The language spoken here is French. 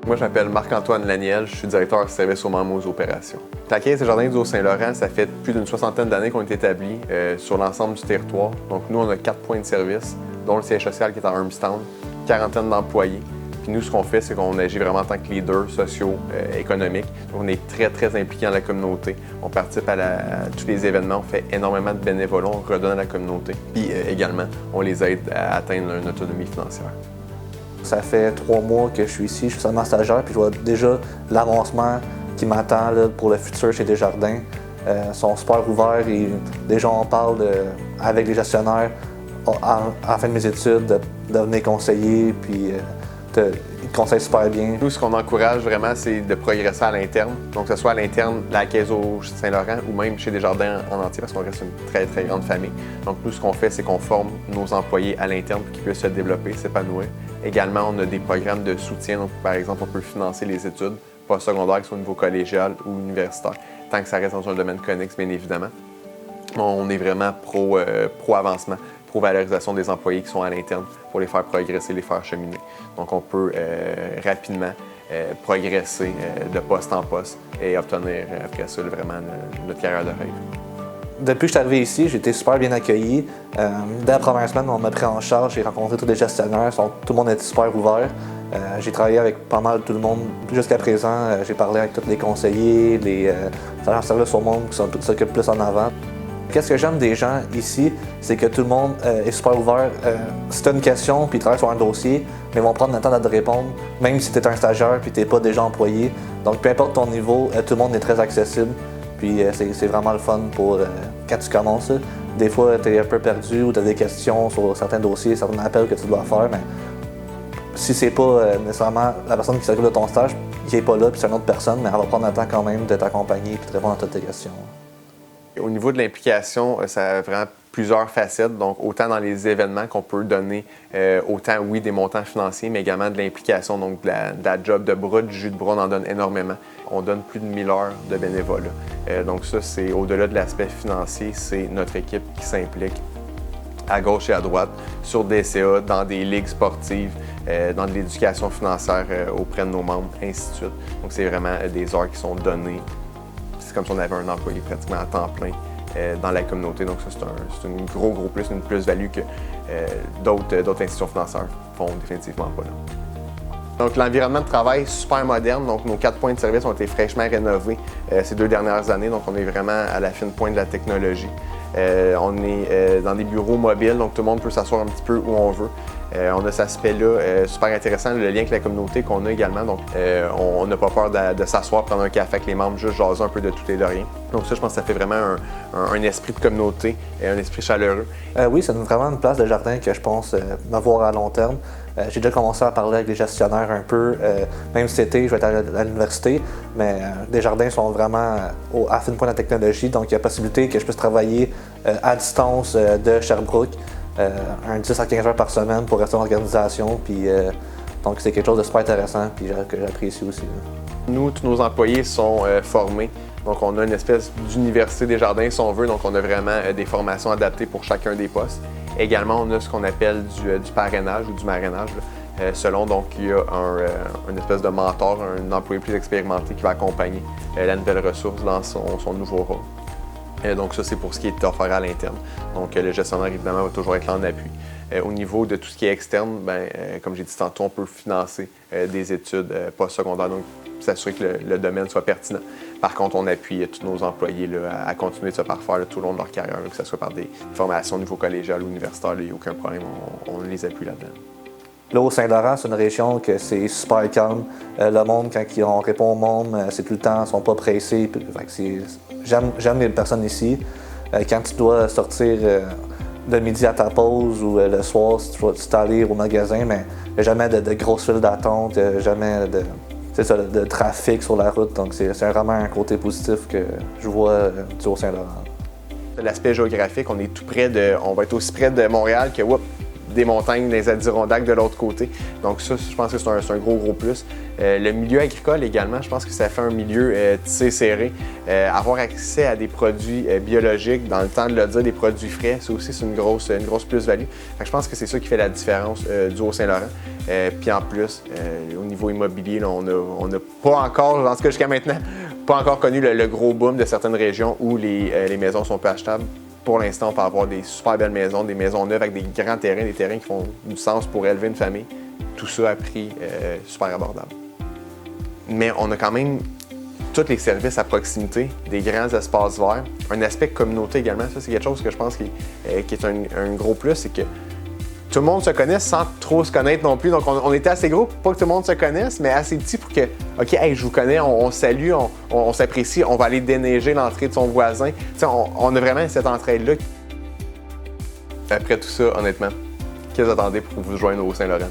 Moi, je m'appelle Marc-Antoine Laniel, je suis directeur de service aux membres aux opérations. La Caisse des Jardins du Haut-Saint-Laurent, ça fait plus d'une soixantaine d'années qu'on est établi sur l'ensemble du territoire. Donc nous, on a 4 points de service, dont le siège social qui est à Hermstown, quarantaine d'employés. Puis nous, ce qu'on fait, c'est qu'on agit vraiment en tant que leader socio-économique. On est très, très impliqué dans la communauté. On participe à tous les événements, on fait énormément de bénévolat, on redonne à la communauté. Puis également, on les aide à atteindre une autonomie financière. Ça fait 3 mois que je suis ici, je suis seulement stagiaire, puis je vois déjà l'avancement qui m'attend pour le futur chez Desjardins. Ils sont super ouverts et déjà on parle avec les gestionnaires à la fin de mes études de devenir conseiller, puis ils conseillent super bien. Nous, ce qu'on encourage vraiment, c'est de progresser à l'interne. Donc, que ce soit à l'interne de la Caisse au Saint-Laurent ou même chez Desjardins en entier, parce qu'on reste une très, très grande famille. Donc, nous, ce qu'on fait, c'est qu'on forme nos employés à l'interne pour qu'ils puissent se développer, s'épanouir. Également, on a des programmes de soutien. Donc, par exemple, on peut financer les études postsecondaires, que ce soit au niveau collégial ou universitaire, tant que ça reste dans un domaine connexe, bien évidemment. On est vraiment pro-avancement, pro-valorisation des employés qui sont à l'interne pour les faire progresser, les faire cheminer. Donc, on peut rapidement progresser de poste en poste et obtenir après ça vraiment notre carrière de rêve. Depuis que je suis arrivé ici, j'ai été super bien accueilli. Dès la première semaine, on m'a pris en charge, j'ai rencontré tous les gestionnaires, tout le monde était super ouvert. J'ai travaillé avec pas mal tout le monde jusqu'à présent. J'ai parlé avec tous les conseillers, les agents de service au monde qui s'occupent plus en avant. Qu'est-ce que j'aime des gens ici, c'est que tout le monde est super ouvert. Si tu as une question puis ils travaillent sur un dossier, mais ils vont prendre le temps de te répondre, même si tu es un stagiaire puis tu n'es pas déjà employé. Donc peu importe ton niveau, tout le monde est très accessible. Puis c'est vraiment le fun pour quand tu commences. Des fois, tu es un peu perdu ou tu as des questions sur certains dossiers, certains appels que tu dois faire, mais si c'est pas nécessairement la personne qui s'occupe de ton stage, qui n'est pas là, puis c'est une autre personne, mais elle va prendre le temps quand même de t'accompagner et de répondre à toutes tes questions. Au niveau de l'implication, ça a vraiment plusieurs facettes. Donc, autant dans les événements qu'on peut donner, autant, oui, des montants financiers, mais également de l'implication, donc de la job de bras, du jus de bras, on en donne énormément. On donne plus de 1000 heures de bénévolat. Donc ça, c'est au-delà de l'aspect financier, c'est notre équipe qui s'implique à gauche et à droite sur des CA, dans des ligues sportives, dans de l'éducation financière auprès de nos membres, ainsi de suite. Donc, c'est vraiment des heures qui sont données. C'est comme si on avait un employé pratiquement à temps plein dans la communauté. Donc ça, c'est un gros plus, une plus-value que d'autres institutions financières font définitivement pas là. Donc l'environnement de travail est super moderne. Donc nos 4 points de service ont été fraîchement rénovés ces 2 dernières années. Donc on est vraiment à la fine pointe de la technologie. On est dans des bureaux mobiles, donc tout le monde peut s'asseoir un petit peu où on veut. On a cet aspect-là super intéressant, le lien avec la communauté qu'on a également. Donc, on n'a pas peur de s'asseoir, prendre un café avec les membres, juste jaser un peu de tout et de rien. Donc ça, je pense que ça fait vraiment un esprit de communauté, un esprit chaleureux. Oui, c'est vraiment une place de jardin que je pense me voir à long terme. J'ai déjà commencé à parler avec les gestionnaires un peu, même cet été, je vais être à l'université, mais Desjardins sont vraiment à fine pointe de la technologie, donc il y a possibilité que je puisse travailler à distance de Sherbrooke. Un 10 à 15 heures par semaine pour rester en organisation. Puis, donc, c'est quelque chose de super intéressant puis que j'apprécie aussi. Nous, tous nos employés sont formés. Donc, on a une espèce d'université des jardins, si on veut. Donc, on a vraiment des formations adaptées pour chacun des postes. Également, on a ce qu'on appelle du parrainage ou du marrainage. Selon, donc, il y a une espèce de mentor, un employé plus expérimenté qui va accompagner la nouvelle ressource dans son nouveau rôle. Donc ça, c'est pour ce qui est offert à l'interne. Donc le gestionnaire, évidemment, va toujours être là en appui. Au niveau de tout ce qui est externe, comme j'ai dit tantôt, on peut financer des études postsecondaires, donc s'assurer que le domaine soit pertinent. Par contre, on appuie tous nos employés là, à continuer de se parfaire tout au long de leur carrière, là, que ce soit par des formations au niveau collégial ou universitaire, il n'y a aucun problème, on les appuie là-dedans. Là, au Saint-Laurent, c'est une région que c'est super calme. Le monde, quand on répond au monde, c'est tout le temps, ils ne sont pas pressés. J'aime les personnes ici. Quand tu dois sortir de midi à ta pause ou le soir, si tu dois aller au magasin, mais il n'y a jamais de grosses files d'attente, jamais de trafic sur la route. Donc, c'est vraiment un côté positif que je vois du Haut-Saint-Laurent. L'aspect géographique, on est tout près on va être aussi près de Montréal que des montagnes, des Adirondacks de l'autre côté. Donc ça, je pense que c'est un gros plus. Le milieu agricole également, je pense que ça fait un milieu tissé serré. Avoir accès à des produits biologiques, dans le temps de le dire, des produits frais, ça aussi c'est une grosse plus-value. Je pense que c'est ça qui fait la différence du Haut-Saint-Laurent. Puis en plus, au niveau immobilier, là, on n'a pas encore, en tout cas jusqu'à maintenant, pas encore connu le gros boom de certaines régions où les maisons sont peu achetables. Pour l'instant, on peut avoir des super belles maisons, des maisons neuves avec des grands terrains, des terrains qui font du sens pour élever une famille. Tout ça à prix super abordable. Mais on a quand même tous les services à proximité, des grands espaces verts. Un aspect communauté également, ça c'est quelque chose que je pense qui est un gros plus, c'est que tout le monde se connaisse sans trop se connaître non plus. Donc on était assez gros pour pas que tout le monde se connaisse, mais assez petit pour que, OK, hey, je vous connais, on salue, on s'apprécie, on va aller déneiger l'entrée de son voisin. On a vraiment cette entraide-là. Après tout ça, honnêtement, qu'est-ce que vous attendez pour vous joindre au Saint-Laurent?